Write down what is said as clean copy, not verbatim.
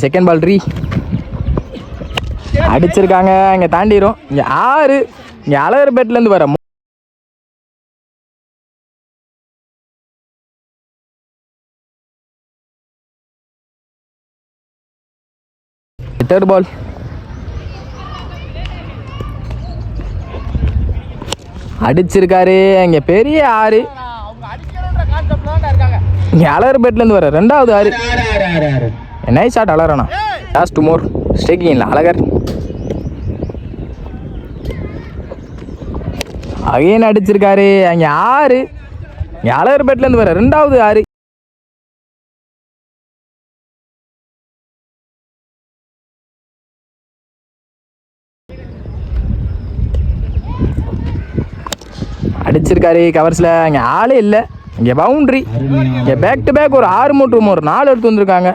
Second ball ரீ அடிச்சிருக்காங்க. இங்கே தாண்டிடும். இங்கே 6. இங்கே அழகர்பேட்டிலேருந்து வர தேர்ட் பால் அடிச்சிருக்காரு. இங்கே பெரிய 6. இங்கே அழகர்பேட்டிலேருந்து வர 2வது 6. நைஸ் ஷாட் அழகரண்ணா. லாஸ்ட் மோர் ஸ்டேக்கிங்கில் அழகர் அகைன் அடிச்சிருக்காரு. அங்கே 6. இங்கே அழகர்பேட்டிலேருந்து வர 2வது 6. அடிச்சிருக்காரு கவர்ஸில். அங்கே ஆளே இல்லை. இங்கே பவுண்ட்ரி. இங்கே பேக் டு பேக் ஒரு 6 மூட்டு 4 எடுத்து வந்திருக்காங்க.